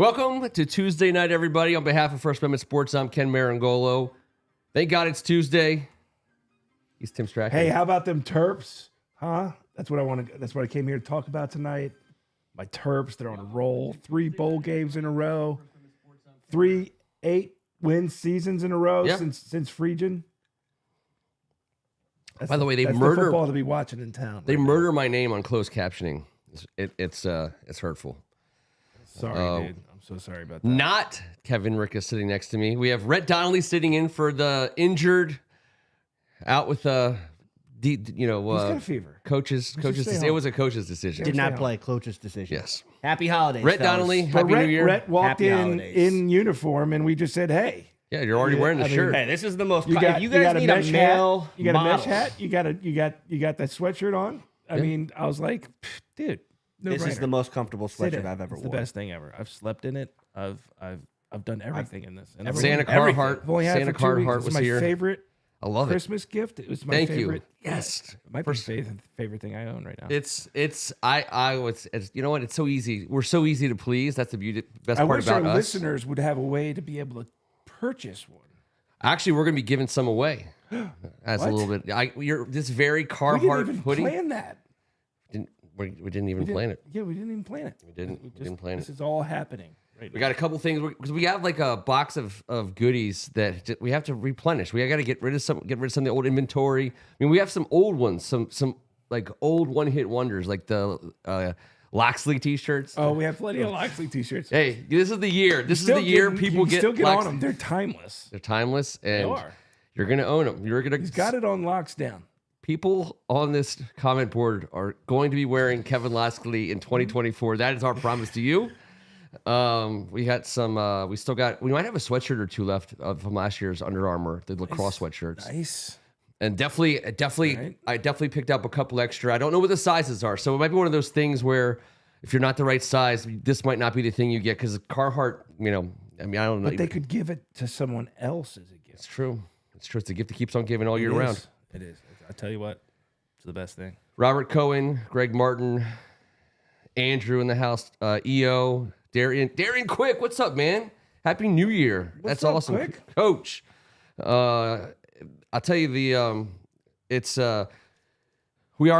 Welcome to Tuesday night, everybody. On behalf of First Amendment Sports, I'm Ken Meringolo. Thank God it's Tuesday. He's Tim Strachan. Hey, how about them Terps? Huh? That's what I want to. That's what I came here to talk about tonight. My Terps, they're on a roll. 3 bowl games in a row. 3 8-win seasons in a row since Friedgen. By the way, they that's murder the football to be watching in town. They murder my name on closed captioning. It's hurtful. Sorry, dude. I'm so sorry about that. Not Kevin Ricca sitting next to me. We have Rhett Donnelly sitting in for the injured, out with He's got a fever. Coaches. It was a coach's decision. Did not play. Coach's decision. Yes. Happy holidays, Rhett fellas. Donnelly, But Happy New Year. Rhett walked Happy holidays. in uniform, and we just said, "Hey, Yeah, you're already wearing the shirt. Hey, this is the most. you got, you you got guys a need mesh a male hat. You got a mesh model. hat. You got that sweatshirt on. I mean, I was like, dude, no This is brainer. the most comfortable Sit sweatshirt in. I've ever It's worn. the best thing ever. I've slept in it. I've done everything in this. And Santa everything. Carhartt. I've only had it Santa for 2 weeks. Carhartt It's was my here. favorite I love it. Christmas gift. It was my Thank favorite. you. Yes. It might be the favorite thing I own right now. It's you know what? It's so easy. We're so easy to please. That's the best I part wish about our us. listeners would have a way to be able to purchase one. Actually, we're going to be giving some away. As a What? little bit. You're this very We Carhartt didn't even hoodie. plan that. We didn't even plan it. Yeah, we didn't even plan it. We didn't plan This it. is all happening right We now. got a couple things because we have like a box of goodies that we have to replenish. We got to get rid of some of the old inventory. I mean, we have some old ones, some like old one-hit wonders, like the Loxley t-shirts. Oh, we have plenty of Loxley t-shirts. Hey, this is the year. This is Still the year getting- people you get still get Loxley. on them. They're timeless. They're timeless, and are. you're gonna own them. You're gonna. He's got it on locks down. People on this comment board are going to be wearing Kevin Loxley in 2024. That is our promise to you. We got some. We might have a sweatshirt or two left from last year's Under Armour, the lacrosse sweatshirts. Nice. And definitely, Right. I definitely picked up a couple extra. I don't know what the sizes are, so it might be one of those things where if you're not the right size, this might not be the thing you get because Carhartt. I don't know. But they could give it to someone else as a gift. It's true. It's true. It's a gift that keeps on giving all year round. It is. I tell you what, it's the best thing. Robert Cohen, Greg Martin, Andrew in the house, EO, Darian Quick. What's up, man? Happy New Year. That's up, awesome, Quick? Coach. I'll tell you we are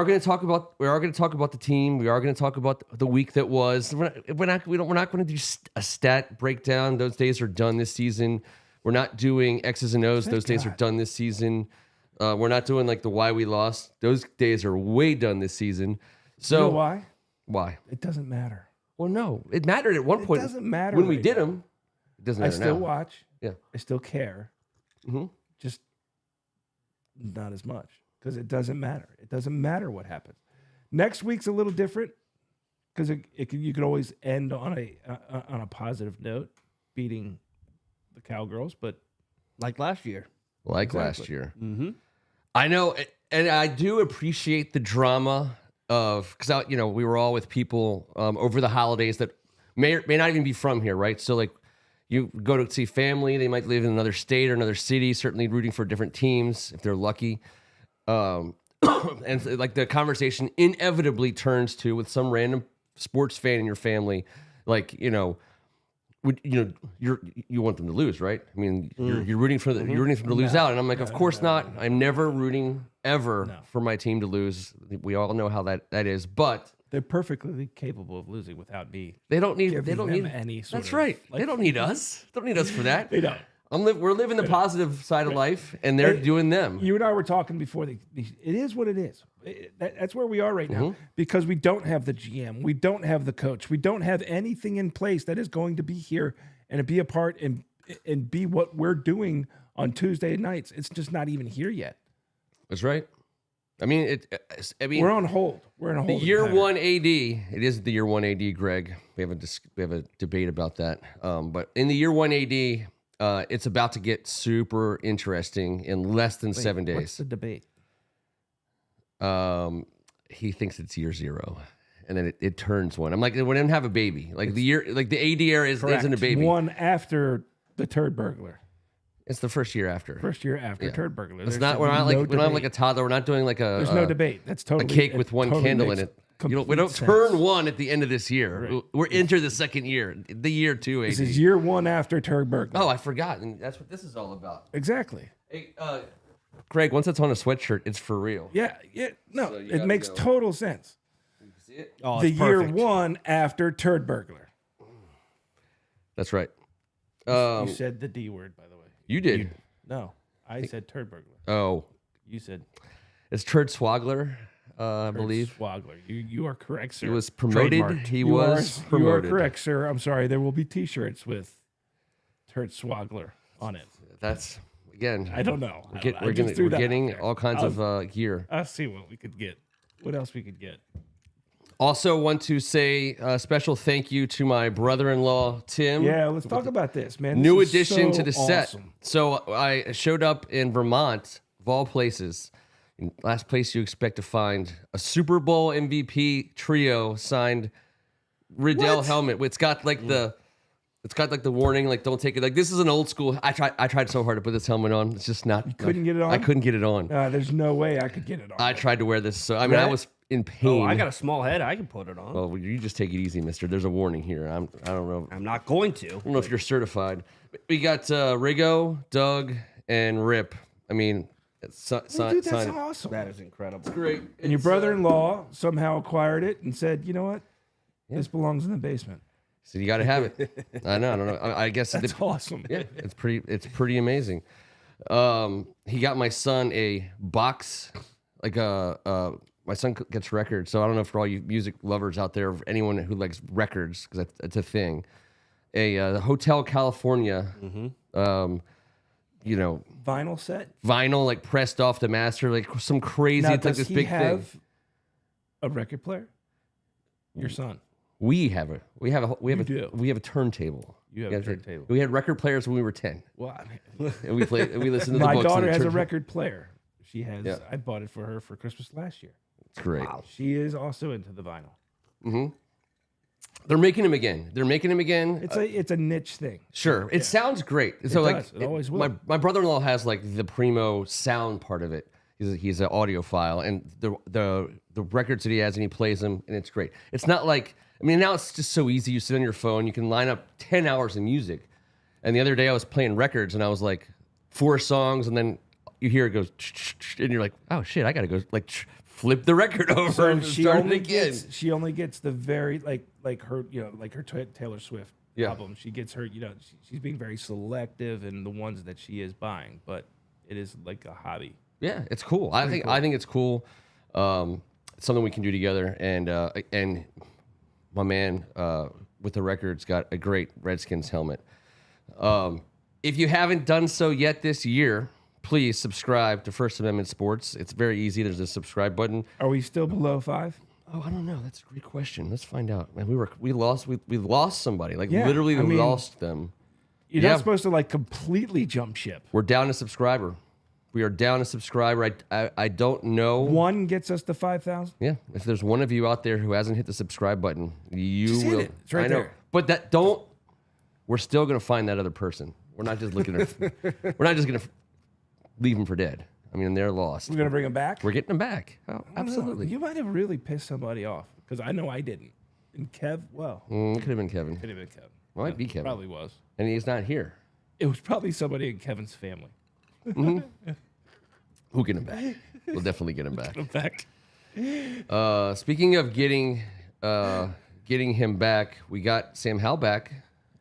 going to talk about the team. We are going to talk about the week that was. We're not going to do a stat breakdown. Those days are done this season. We're not doing X's and O's. Those days are done this season. We're not doing like the why we lost. Those days are way done this season. So You know why? Why? It doesn't matter. Well, no, it mattered at one point. It doesn't matter when we right did now. them. It doesn't I matter still now. watch. Yeah. I still care. Mhm. Just not as much because it doesn't matter. It doesn't matter what happens. Next week's a little different because you could always end on a positive note, beating the Cowgirls, but Like last year. Like last Exactly. year. Mm-hmm. I know, and I do appreciate the drama of because we were all with people over the holidays that may not even be from here, right? So like you go to see family, they might live in another state or another city, certainly rooting for different teams if they're lucky. And like the conversation inevitably turns to with some random sports fan in your family, like you want them to lose, right? I mean, you're rooting for you're rooting for them to lose out, and I'm like, of course not. I'm never rooting ever for my team to lose. We all know how that is, but they're perfectly capable of losing without me. they don't need any sort That's of, right. They don't need us. They don't need us for that. They don't. We're living the positive side of life, and they're doing them. You and I were talking before. It is what it is. That's where we are right now because we don't have the GM, we don't have the coach, we don't have anything in place that is going to be here and be a part and be what we're doing on Tuesday nights. It's just not even here yet. That's right. I mean, We're on hold. We're in a hold. the year one AD. It is the year one AD, Greg. We have a debate about that. But in the year one AD. It's about to get super interesting in less than 7 days. What's the debate? He thinks it's year 0, and then it turns 1. I'm like, we didn't have a baby. Like the AD era isn't a baby. One after the turd burglar. It's the first year after. First year after turd burglar. It's not. We're not like a toddler. We're not doing like a. There's no debate. That's totally a cake with one totally candle in makes it. We don't sense. turn 1 at the end of this year. Right. We're into the second year, the year 2 AD. This is year 1 after Turd Burglar. Oh, I forgot. And that's what this is all about. Exactly. Hey, Greg, once it's on a sweatshirt, it's for real. Yeah. No, So you it gotta makes go. total sense. You see it? Oh, The it's year perfect. 1 after Turd Burglar. That's right. You said the D word, by the way. You did. No, I said Turd Burglar. Oh, You said it's Turd Swogler, I believe. Swogler. You are correct, sir. He was promoted. Trademarked. He You was are promoted. correct, sir. I'm sorry. There will be T-shirts with Turd Swogler on it. That's again. I don't know. We're getting all kinds of gear. I'll see what we could get. What else we could get? Also, want to say a special thank you to my brother-in-law Tim. Yeah, let's talk about this, man. New This is addition so to the set. awesome. So I showed up in Vermont, of all places. Last place you expect to find a Super Bowl MVP trio signed Riddell What? helmet. It's got like the warning, like don't take it. Like this is an old school. I tried so hard to put this helmet on. It's just not. You couldn't get it on? I couldn't get it on. There's no way I could get it on. I tried to wear this. So I mean, I Right? was in pain. Oh, I got a small head. I can put it on. Well, you just take it easy, mister. There's a warning here. I don't know. I'm not going to. I don't know if you're certified. We got Rigo, Doug, and Rip. I mean, Dude, that's sign. awesome. That is incredible. Great. And your brother-in-law somehow acquired it and said, "You know what? This belongs in the basement." So you got to have it. I know. I don't know. I guess That's awesome. yeah, it's pretty amazing. He got my son a box, like my son gets records, so I don't know for all you music lovers out there, anyone who likes records, because that's a thing. The Hotel California, Vinyl set. vinyl like pressed off the master, like some crazy. Now, It's like does this he big have thing. a record player? Your son. We have a do. turntable. You have a turntable. We had record players when we were 10, Well, and we listened to the my books. daughter and the has a turn- record player. She has. Yeah. I bought it for her for Christmas last year. It's great. She is also into the vinyl. They're making them again. It's a niche thing. Sure, it sounds great. So like, does. It always will. My brother-in-law has like the primo sound part of it. He's an audiophile, and the records that he has, and he plays them, and it's great. It's not like, I mean, now it's just so easy. You sit on your phone, you can line up 10 hours of music. And the other day I was playing records, and I was like 4 songs, and then you hear it goes, and you're like, oh shit, I gotta go like flip the record over So and she start it only again. gets the very like her Taylor Swift Yeah. album. She gets her she's being very selective in the ones that she is buying, but it is like a hobby. Yeah, it's cool. I think it's cool. It's something we can do together. And my man with the records got a great Redskins helmet. If you haven't done so yet this year, please subscribe to First Amendment Sports. It's very easy. There's a subscribe button. Are we still below 5? Oh, I don't know. That's a great question. Let's find out. Man, we lost somebody. Like Yeah, literally, I we mean- lost them. You're Yeah. not supposed to like completely jump ship. We're down a subscriber. We are down a subscriber. I don't know. One gets us to 5,000. Yeah, if there's one of you out there who hasn't hit the subscribe button, you Just hit will. it. It's right I know. there. But we're still gonna find that other person. We're not just looking to. We're not just gonna leave them for dead. I mean, they're lost. We're gonna bring them back. We're getting them back. Oh, I don't know. absolutely. You might have really pissed somebody off because I know I didn't. And Kev, well, It could have been Kevin. could have been Kevin. Might be Kevin. Probably was. And he's not here. It was probably somebody in Kevin's family. We'll get him back. We'll definitely get him back. In fact, Speaking of getting him back, we got Sam Howell back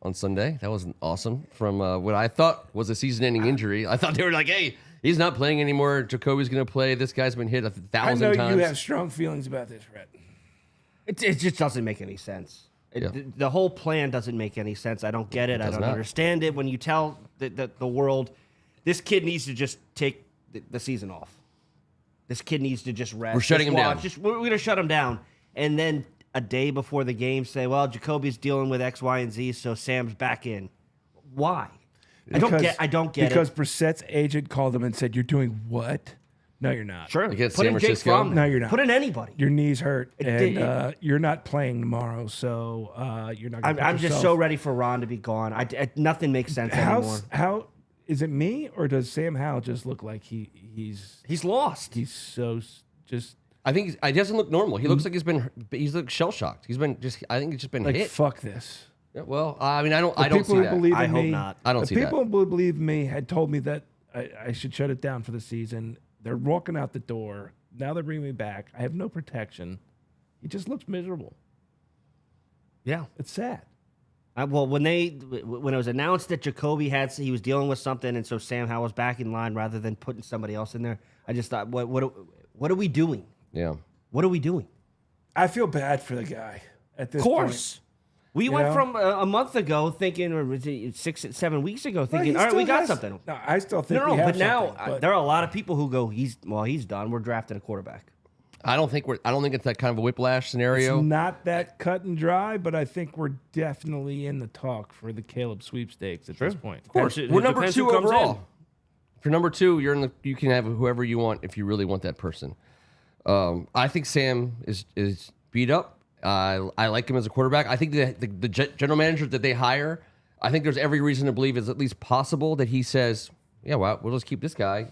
on Sunday. That was awesome. From what I thought was a season-ending injury, I thought they were like, "Hey, he's not playing anymore. Jacoby's going to play. This guy's been hit 1,000 I know times." you have strong feelings about this, Rhett. It just doesn't make any sense. Yeah. The whole plan doesn't make any sense. I don't get it. I does don't not. understand it. When you tell the world, this kid needs to just take the season off. This kid needs to just rest. We're shutting him down. We're going to shut him down. And then a day before the game say, well, Jacoby's dealing with X, Y, and Z, so Sam's back in. Why? I don't get because it. Brissett's agent called him and said, "You're doing what? No, you're not. Sure. Against Put San in Jake Francisco? Fromm. No, you're not. Put in anybody. Your knee's hurt, did- and you're not playing tomorrow, so you're not. Gonna I'm put just yourself- so ready for Ron to be gone. Nothing makes sense anymore. How is it me or does Sam Howell just look like he's He's lost. so just I think he doesn't look normal. He looks like he's like shell shocked. I think he's just been Like, hit. fuck this. Yeah, well, I mean, I don't People see who that. believe I in hope me, not. I don't the see that. people who believe me had told me that I should shut it down for the season. They're walking out the door. Now they're bringing me back. I have no protection. He just looks miserable. Yeah. It's sad. Well, when it was announced that Jacoby he was dealing with something, and so Sam Howell was back in line rather than putting somebody else in there, I just thought, what are we doing? Yeah. What are we doing? I feel bad for the guy at this Of course. point. We You went know? from a month ago thinking, or was it 7 weeks ago, Well, thinking, he all right, we still got has- something. No, I still think No, we have but now something, but there are a lot of people who go, he's done. We're drafting a quarterback. I don't think it's that kind of a whiplash scenario. it's not that cut and dry, but I think we're definitely in the talk for the Caleb sweepstakes at this point. Of course, We're number 2 overall. If you're number 2, you can have whoever you want if you really want that person. I think Sam is beat up. I like him as a quarterback. I think the general manager that they hire, I think there's every reason to believe it's at least possible that he says, yeah, well, we'll just keep this guy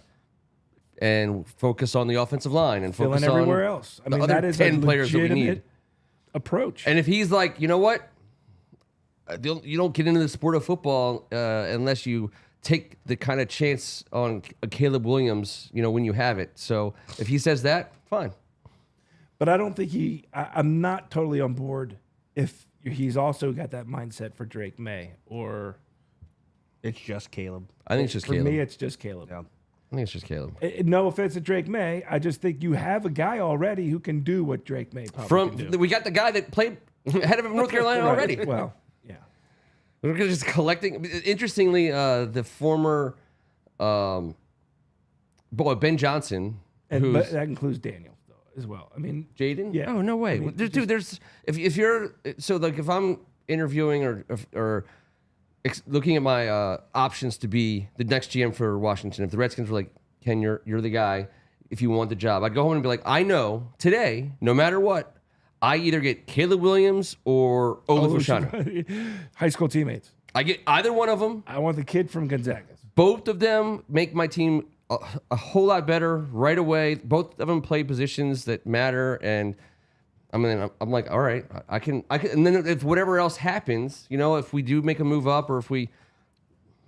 and focus on the offensive line and Fill focus in on everywhere else. I the mean, other that is 10 a players that we legitimate need. approach. And if he's like, you know what, you don't get into the sport of football unless you take the kind of chance on Caleb Williams, when you have it. So if he says that, fine. But I don't think I'm not totally on board if he's also got that mindset for Drake May, or It's just Caleb. I think it's just for Caleb. me, it's just Caleb. Yeah. I think it's just Caleb. No offense to Drake May. I just think you have a guy already who can do what Drake May probably can do. We got the guy that played head of North Carolina Right. already. Well, yeah. We're just collecting. Interestingly, the former Ben Johnson, But that includes Daniel though, as well. I mean, Jaden. Yeah. Oh no way, I mean, dude. There's if you're so like if I'm interviewing or looking at my options to be the next GM for Washington, if the Redskins were like, Ken, you're the guy. If you want the job, I'd go home and be like, I know today, no matter what, I either get Caleb Williams or Olufoshano. high school teammates. I get either one of them. I want the kid from Gonzaga. Both of them make my team a whole lot better right away. Both of them play positions that matter, and I'm like, all right, I can. And then if whatever else happens, if we do make a move up,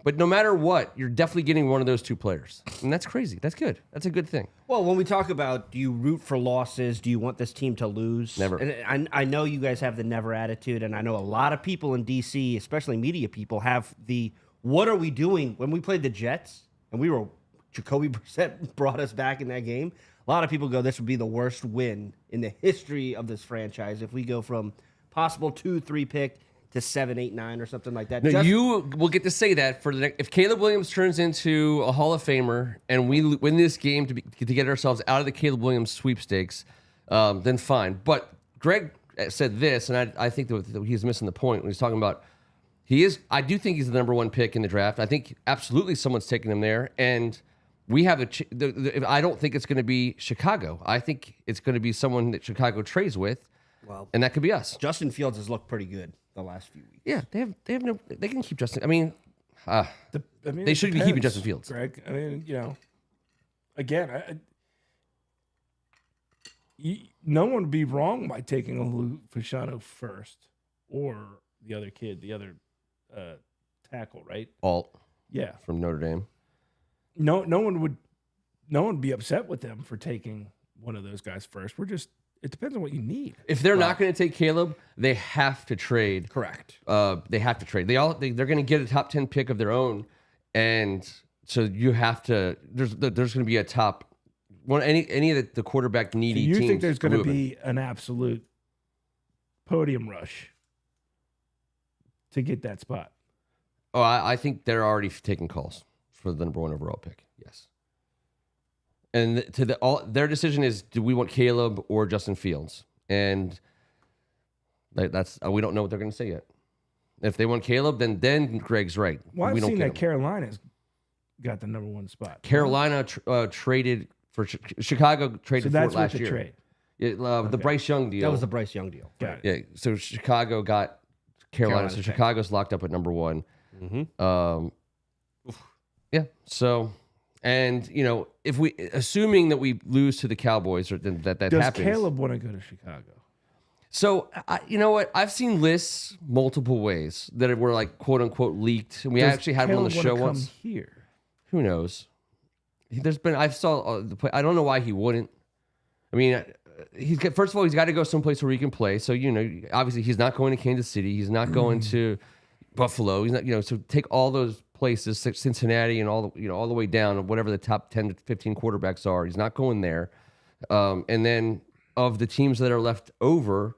but no matter what, you're definitely getting one of those two players, and that's crazy. That's good. That's a good thing. Well, when we talk about do you root for losses, do you want this team to lose? Never. And I know you guys have the never attitude, and I know a lot of people in D.C., especially media people, have the what are we doing? When we played the Jets and Jacoby Brissett brought us back in that game, a lot of people go, this would be the worst win in the history of this franchise if we go from possible 2-3 pick to 7, 8, 9 or something like that. No, you will get to say that for the next. If Caleb Williams turns into a Hall of Famer and we win this game to get ourselves out of the Caleb Williams sweepstakes, then fine. But Greg said this, and I think that he's missing the point when he's talking about I do think he's the number 1 pick in the draft. I think absolutely someone's taking him there, and we have I don't think it's going to be Chicago. I think it's going to be someone that Chicago trades with, and that could be us. Justin Fields has looked pretty good the last few weeks. Yeah, they can keep Justin. I mean, they should be depends, keeping Justin Fields. Greg. I mean, again, no one would be wrong by taking Olufoshano first, or the other kid, the other tackle, right? Alt Yeah. from Notre Dame. No one would be upset with them for taking one of those guys first. It depends on what you need. If they're not going to take Caleb, they have to trade. Correct. They have to trade. They're going to get a top 10 pick of their own, and so you have to. There's going to be a top one. Any of the quarterback needy You teams. think there's going to moving. be an absolute podium rush to get that spot? Oh, I think they're already taking calls for the number 1 overall pick. Yes. And their decision is: do we want Caleb or Justin Fields? And that's we don't know what they're going to say yet. If they want Caleb, then Greg's right. Well, we I've don't seen get that him. Carolina's got the number 1 spot. Carolina traded for Chicago So traded for that's it last with the year. trade. The Bryce Young deal. That was the Bryce Young deal. Got it. Yeah. So Chicago got Carolina. So pick. Chicago's locked up at number 1. Mm-hmm. Yeah. So And if we, assuming that we lose to the Cowboys, or that Does happens. Caleb want to go to Chicago? So you know what? I've seen lists multiple ways that were like quote unquote leaked, and we actually had one on the show once. Here, who knows? I saw the play. I don't know why he wouldn't. I mean, first of all, he's got to go someplace where he can play. So obviously, he's not going to Kansas City. He's not going to Buffalo. He's not. So take all those places, Cincinnati, and all the way down, whatever the top 10 to 15 quarterbacks are. He's not going there. And then of the teams that are left over,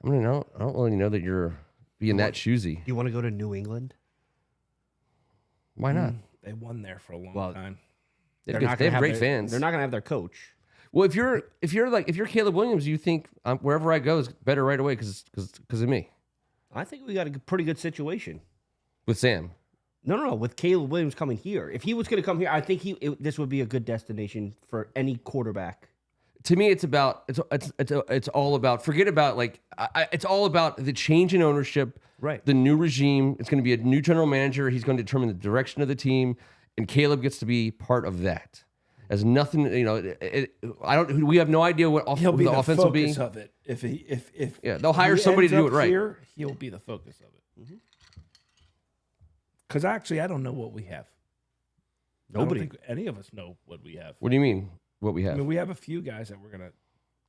I don't really know that you're being that choosy. Do you want to go to New England? Why not? They won there for a long time. They have great fans. They're not going to have their coach. Well, if you're Caleb Williams, you think wherever I go is better right away because of me. I think we got a pretty good situation With Sam. No. With Caleb Williams coming here, if he was going to come here, I think this would be a good destination for any quarterback. To me, it's all about. Forget about it's all about the change in ownership. Right. The new regime. It's going to be a new general manager. He's going to determine the direction of the team, and Caleb gets to be part of that. As nothing, we have no idea what He'll be the the offense will be. focus of it. If they'll hire somebody to do it right. Here, he'll be the focus of it. Because actually, I don't know what we have. Nobody. I don't think any of us know what we have. What do you mean? What we have? I mean, we have a few guys that we're gonna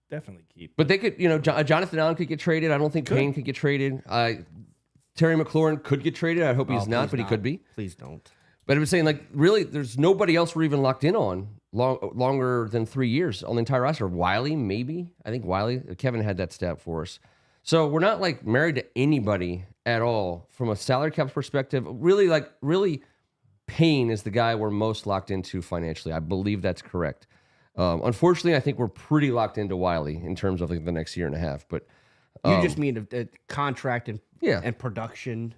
definitely keep. But they could, Jonathan Allen could get traded. I don't think Payne could get traded. Terry McLaurin could get traded. I hope he's not, but he could be. Please don't. But I was saying, really, there's nobody else we're even locked in on longer than 3 years on the entire roster. Wiley, maybe. I think Wiley. Kevin had that stat for us. So we're not married to anybody at all from a salary cap perspective. Really, Payne is the guy we're most locked into financially. I believe that's correct. Unfortunately, I think we're pretty locked into Wiley in terms of the next year and a half. But you just mean a contract and production.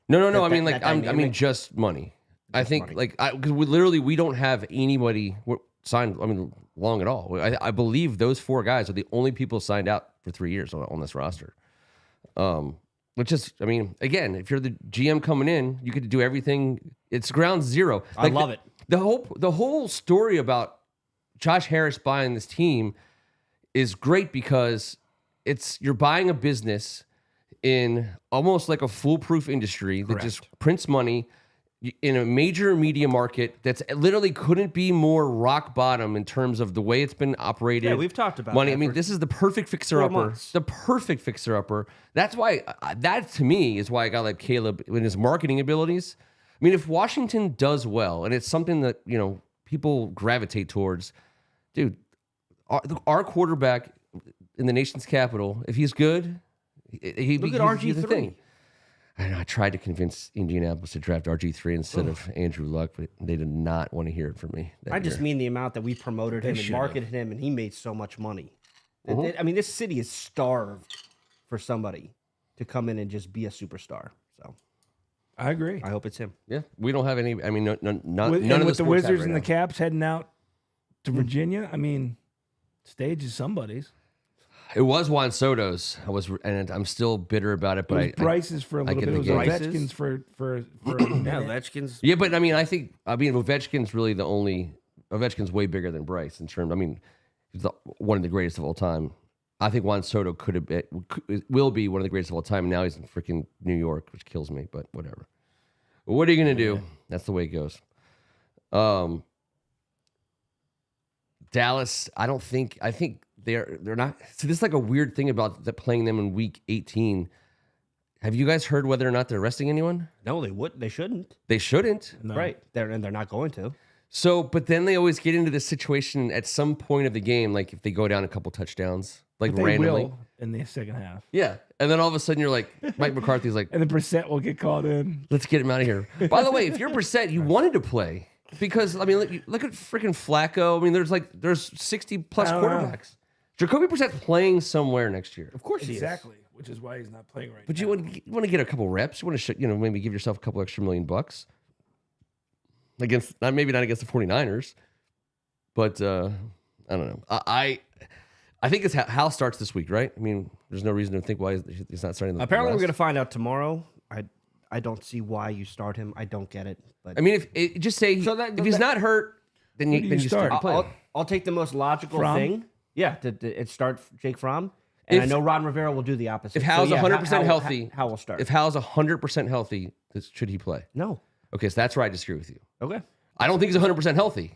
No. I mean just money. I think because we don't have anybody signed. I mean, long at all. I believe those 4 guys are the only people signed out for 3 years on this roster. Which is, I mean, again, if you're the GM coming in, you could do everything. It's ground zero. I love it. The whole story about Josh Harris buying this team is great because you're buying a business in almost like a foolproof industry that just prints money in a major media market that's literally couldn't be more rock bottom in terms of the way it's been operated. Yeah, we've talked about money. that I mean, this is the perfect fixer-upper. The perfect fixer-upper. That's why, that to me is why I got Caleb in his marketing abilities. I mean, if Washington does well, and it's something that, people gravitate towards, dude, our quarterback in the nation's capital, if he's good, look at RG3. I know. I tried to convince Indianapolis to draft RG3 instead of Andrew Luck, but they did not want to hear it from me. I just mean the amount that we promoted him and marketed him, and he made so much money. I mean, this city is starved for somebody to come in and just be a superstar. So I agree. I hope it's him. Yeah, we don't have any. I mean, none of with the Wizards and the now. Caps heading out to Virginia. I mean, stage is somebody's. It was Juan Soto's. And I'm still bitter about it. But Bryce's for a little bit. It was Ovechkin's for Ovechkin's. Yeah, but I mean, Ovechkin's really the only. Ovechkin's way bigger than Bryce in terms. I mean, he's one of the greatest of all time. I think Juan Soto will be one of the greatest of all time. And now he's in freaking New York, which kills me. But whatever. What are you gonna do? That's the way it goes. Dallas. I think they're not. So this is like a weird thing about playing them in week 18. Have you guys heard whether or not they're resting anyone? No, they wouldn't. They shouldn't. They shouldn't. No. Right. They're not going to. So, but then they always get into this situation at some point of the game, like if they go down a couple touchdowns, like they randomly. will in the second half. Yeah. And then all of a sudden you're like, Mike McCarthy's like, And then Brissett will get called in. let's get him out of here. By the way, if you're Brissett, you wanted to play. Because, I mean, look at freaking Flacco. I mean, there's 60 plus quarterbacks. Jacoby Brissett's playing somewhere next year. Of course he is. Exactly. Which is why he's not playing right now. But you want to get a couple reps. You want to maybe give yourself a couple extra $1 million against maybe not against the 49ers, but I don't know. I think it's Hal starts this week, right? I mean, there's no reason to think why he's not starting. Apparently, we're going to find out tomorrow. I don't see why you start him. I don't get it. But I mean, just say if he's not hurt, then you start. I'll take the most logical Fromm? thing. Yeah, to start Jake Fromm. And I know Ron Rivera will do the opposite. If Hal's 100% healthy, how will start? If Hal's 100% healthy, should he play? No. Okay, so that's where I disagree with you. Okay. I don't think he's 100% healthy,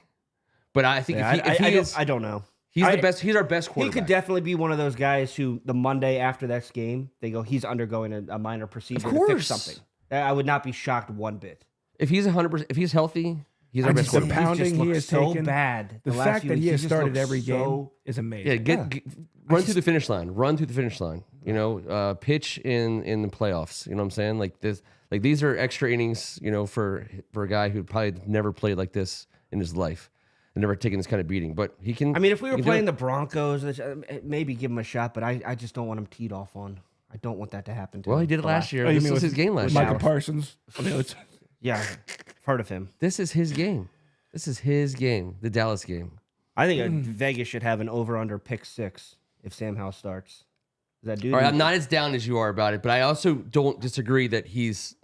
but I think if he is, I don't know. He's the best. He's our best quarterback. He could definitely be one of those guys who the Monday after that game, they go, he's undergoing a minor procedure to fix something. I would not be shocked one bit. If he's 100%, if he's healthy, he's our best The quarterback. pounding he has so taken, bad. the fact that he has started every game is amazing. Yeah, run through the finish line. Run through the finish line. You know, pitch in the playoffs. You know what I'm saying? Like this. Like these are extra innings. You know, for a guy who probably never played like this in his life. Never taken this kind of beating, but he can. I mean, if we were playing the Broncos, maybe give him a shot, but I just don't want him teed off on. I don't want that to happen to him. Well, he did it last year. This was his game last year. Michael Parsons. Yeah, I've heard of him. This is his game. This is his game, the Dallas game. I think Vegas should have an over-under pick 6 if Sam Howell starts. Is that dude? All right, I'm not as down as you are about it, but I also don't disagree that he's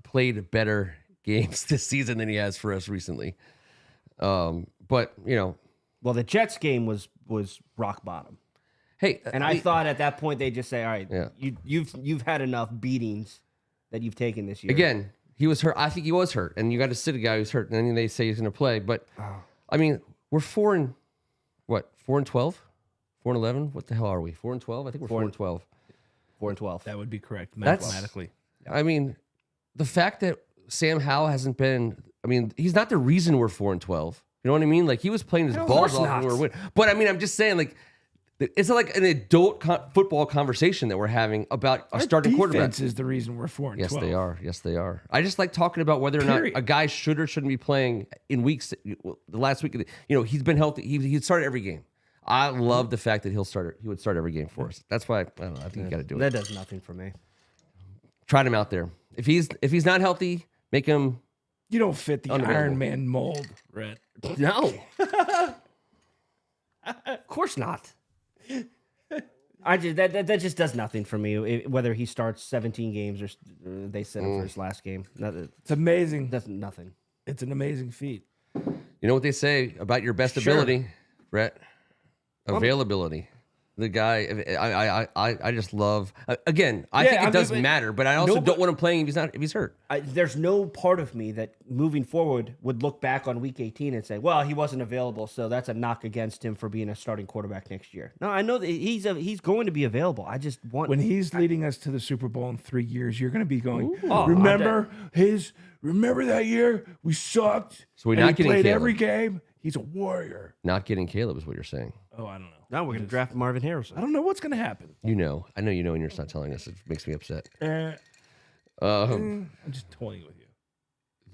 played better games this season than he has for us recently. But you know, well, the Jets game was rock bottom. Hey, and I thought at that point they'd just say, "All right, yeah. you've had enough beatings that you've taken this year." Again, he was hurt. I think he was hurt, and you got to sit a guy who's hurt, and then they say he's going to play. But I mean, we're 4-12, 4-11. What the hell are we? 4-12. I think we're 4-12. 4-12. That would be correct mathematically. I mean, the fact that Sam Howell hasn't been. I mean, he's not the reason we're 4-12. You know what I mean? Like he was playing his balls off when we were winning. But I mean, I'm just saying, like, it's like an adult football conversation that we're having about a starting quarterback. Defense is the reason we're 4-12. Yes, they are. Yes, they are. I just like talking about whether or not a guy should or shouldn't be playing in weeks. The last week, you know, he's been healthy. He started every game. I love the fact that he would start every game for us. That's why I don't know. I think you got to do it. That does nothing for me. Try him out there. If he's not healthy, make him. You don't fit the Iron Man mold, Rhett. No. Of course not. That just does nothing for me. Whether he starts 17 games or they set him for his last game, it's amazing. That's nothing. It's an amazing feat. You know what they say about your best ability, Brett? Availability. The guy, I just love. Again, I think it does matter, but I also don't want him playing if he's hurt. There's no part of me that moving forward would look back on Week 18 and say, "Well, he wasn't available, so that's a knock against him for being a starting quarterback next year." No, I know that he's going to be available. I just want when he's leading us to the Super Bowl in 3 years, you're going to be going. Remember that year we sucked. So we're not getting Caleb. Every game. He's a warrior. Not getting Caleb is what you're saying. Oh, I don't know. Now we're going to draft Marvin Harrison. I don't know what's going to happen. You know. I know you know, and you're just not telling us. It makes me upset. I'm just toying with you.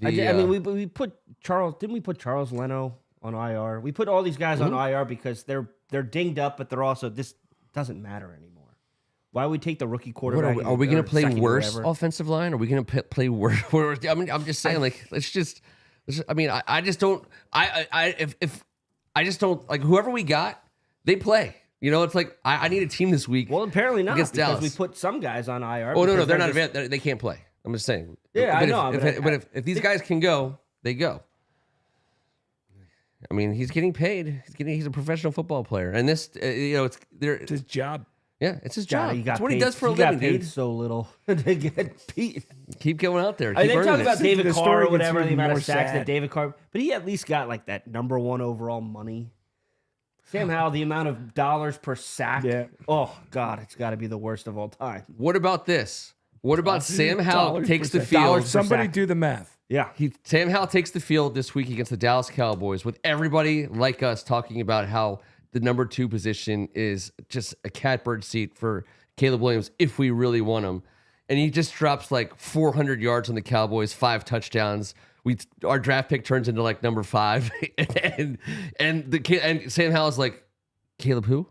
I mean, we put Charles. Didn't we put Charles Leno on IR? We put all these guys on IR because they're dinged up, but they're also this doesn't matter anymore. Why would we take the rookie quarterback? Are we going to play worse offensive line? Are we going to play worse? I mean, I'm just saying, I mean, I just don't. I just don't like whoever we got. They play. You know, it's like I need a team this week. Well, apparently not against because Dallas. we put some guys on IR. Oh no, they're not available. They can't play. I'm just saying. Yeah, but I know. But if these guys can go, they go. I mean, he's getting paid. He's a professional football player, and this, it's his job. Yeah, it's his job. It's what he does for a living. He got paid dude. so little to get paid. Keep going out there. They talk about The David story Carr or gets whatever, the even amount more of sacks sad. that David Carr, but he at least got like that number 1 overall money. Sam Howell, the amount of dollars per sack. Yeah. Oh God, it's got to be the worst of all time. What about this? What about Sam Howell takes the $1 field? Somebody do the math. Yeah. Sam Howell takes the field this week against the Dallas Cowboys with everybody like us talking about how the number 2 position is just a catbird seat for Caleb Williams if we really want him. And he just drops like 400 yards on the Cowboys, 5 touchdowns. Our draft pick turns into like number 5, and Sam Howell's like, Caleb who?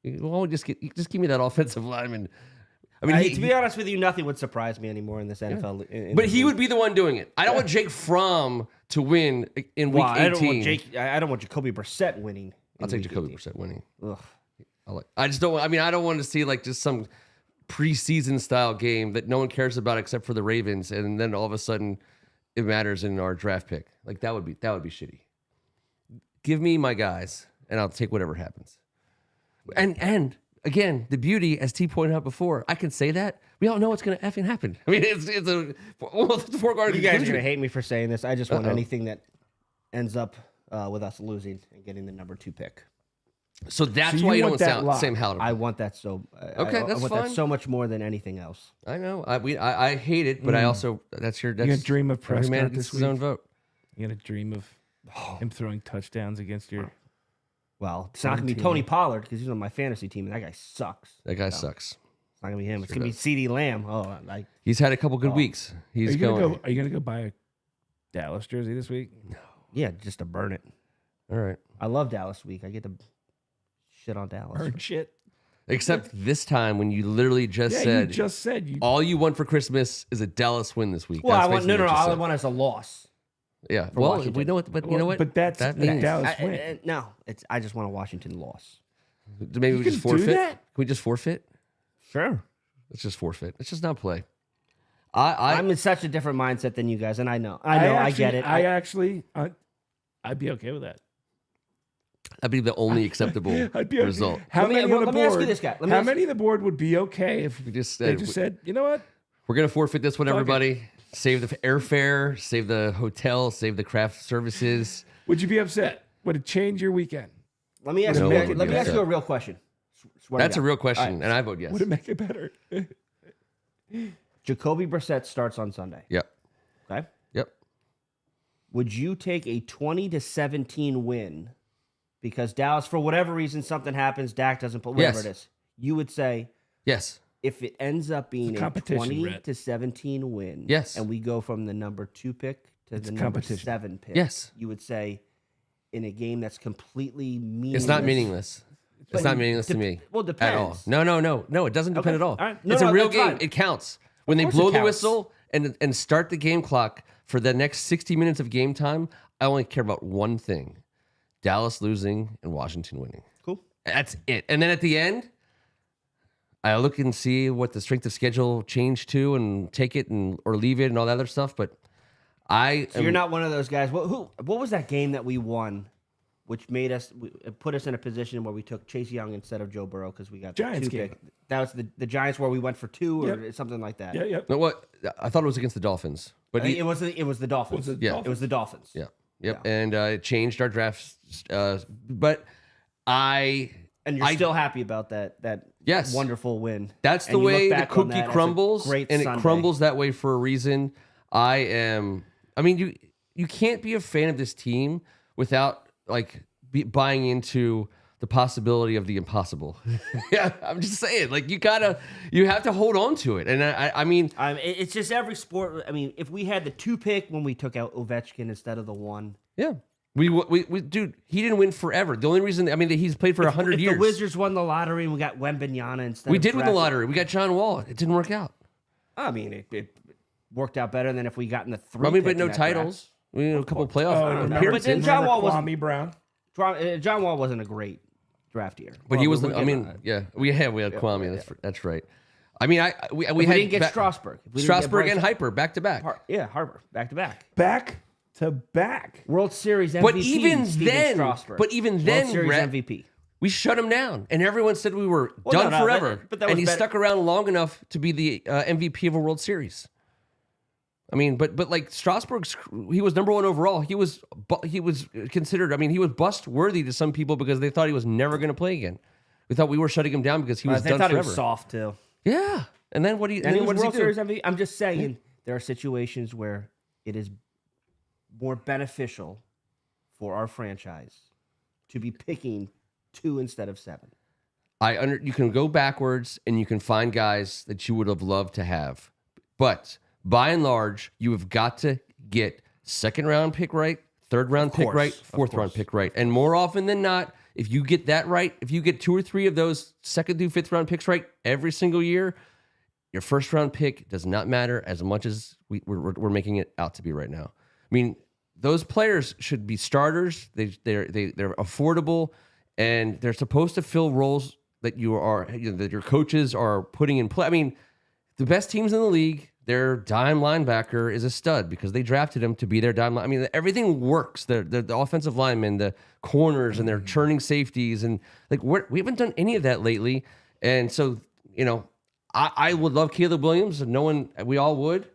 Well, just give me that offensive lineman. I mean, to be honest with you, nothing would surprise me anymore in this NFL. But he would be the one doing it. I don't want Jake Fromm to win in week 18. I don't want Jacoby Brissett winning. I'll take Jacoby Brissett winning. Ugh. I just don't. I mean, I don't want to see like just some preseason style game that no one cares about except for the Ravens, and then all of a sudden it matters in our draft pick. Like that would be shitty. Give me my guys, and I'll take whatever happens. And again, the beauty, as T pointed out before, I can say that. We all know what's going to effing happen. I mean, it's almost a foregone You guys are conclusion. gonna hate me for saying this. I just want anything that ends up with us losing and getting the number 2 pick. So that's So why you you want don't that sound lock. Sam Howard. I want that so. Okay, I that's want fine. that so much more than anything else. I know. I hate it, but I also that's You gonna dream of every man Prescott gets this his own week? vote. You gonna dream of him throwing touchdowns against your. Well, it's not gonna be team. Tony Pollard because he's on my fantasy team, and that guy sucks. That guy So, sucks. It's not gonna be him. It's gonna be CeeDee Lamb. Oh, like He's had a couple good weeks. He's Are you gonna going. go? Are you gonna go buy a Dallas jersey this week? yeah, just to burn it. All right. I love Dallas week. I get to shit on Dallas. Or shit. Except this time when you literally just Yeah, said you just said you. all you want for Christmas is a Dallas win this week. Well, That's I want basically what you All I said. want is a loss. Yeah. Well, Washington. we know what, but you know what? But that's that a means. Dallas win. No, it's. I just want a Washington loss. Maybe we can just do forfeit. that? Can we just forfeit? Sure. Let's just forfeit. Let's just not play. I'm in such a different mindset than you guys, and I know. I get it. I'd be okay with that. That'd be the only acceptable I'd be okay. result. How Let me- many on the let me ask you board? this, guy. Let me How ask- many on the board would be okay if We just they said just said, you know what? we're gonna forfeit this one, Fuck it. everybody. Save the airfare, save the hotel, save the craft services. Would you be upset? Would it change your weekend? Let me ask No you. one would Let be me ask upset. you a real question. Swear to That's a God. real question, All right. and I vote yes. Would it make it better? Jacoby Brissett starts on Sunday. Yep. Okay. Yep. Would you take a 20-17 win because Dallas, for whatever reason, something happens, Dak doesn't put whatever Yes. it is? You would say Yes. if it ends up being a competition, Rhett. 20-17 win, Yes. and we go from the number 2 pick to It's the number competition. 7 pick, Yes. you would say in a game that's completely meaningless. It's not meaningless. It's But not meaningless to dep- me. well, at all. depends. No. It doesn't depend Okay. at all. All right. No, It's a real that's game. fine. It counts. When they course blow it the counts. whistle and start the game clock for the next 60 minutes of game time, I only care about one thing: Dallas losing and Washington winning. Cool. That's it. And then at the end, I look and see what the strength of schedule changed to, and take it or leave it and all that other stuff. But So you're not one of those guys. What was that game that we won, which put us in a position where we took Chase Young instead of Joe Burrow because we got the Giants 2 game. pick. That was the Giants where we went for 2 or Yep. something like that. Yeah, yeah. No, what I thought it was against the Dolphins, but I think it was the Dolphins. Was it Yeah. Dolphins? It was the Dolphins. yeah, yep, and it changed our drafts. But I And you're still happy about that Yes. wonderful win. That's And the you look way the back on cookie that as a crumbles, great and Sunday. it crumbles that way for a reason. I mean, you can't be a fan of this team without buying into the possibility of the impossible. Yeah, I'm just saying, you have to hold on to it. And I mean, It's just every sport. I mean, if we had the 2 pick when we took out Ovechkin instead of the 1. yeah, we dude, he didn't win forever. The only reason, he's played for 100 If years. the Wizards won the lottery and we got Wembanyama instead We of did win the drafting- lottery. We got John Wall. It didn't work out. I mean, it worked out better than if we got in the 3 But pick no in that titles. We had a couple playoff remember- appearances. But then John Wall was- Kwame Brown. draft. John Wall wasn't a great draft year. But he was we'll the. get on that. We had Kwame. That's right. I mean, we If we had didn't get Strasburg. If we didn't get Strasburg and Bryce- Hyper back to back. Harper back to back. Back to back. World Series MVP. But even Steven then, Strasburg. World Series Rhett, MVP. we shut him down, and everyone said we were Well, done no, forever. but that and was he better- stuck around long enough to be the MVP of a World Series. I mean, but Strasburg's, he was number 1 overall. He was considered. He was bust worthy to some people because they thought he was never going to play again. We thought we were shutting him down because he was They done thought forever. he was soft too. Yeah, and then what do you? And And he then was what does he World do? Series MVP. I'm just saying there are situations where it is more beneficial for our franchise to be picking 2 instead of 7. You can go backwards and you can find guys that you would have loved to have. But by and large, you have got to get 2nd round pick right, 3rd round pick course, right, of 4th round course. pick right. And more often than not, if you get that right, if you get 2 or 3 of those 2nd through 5th round picks right every single year, your 1st round pick does not matter as much as we're making it out to be right now. I mean, those players should be starters. They're affordable, and they're supposed to fill roles that that your coaches are putting in play. I mean, the best teams in the league, their dime linebacker is a stud because they drafted him to be their dime. I mean, everything works. The offensive linemen, the corners, and they're churning safeties, and like we haven't done any of that lately. And so, I would love Caleb Williams, and we all would,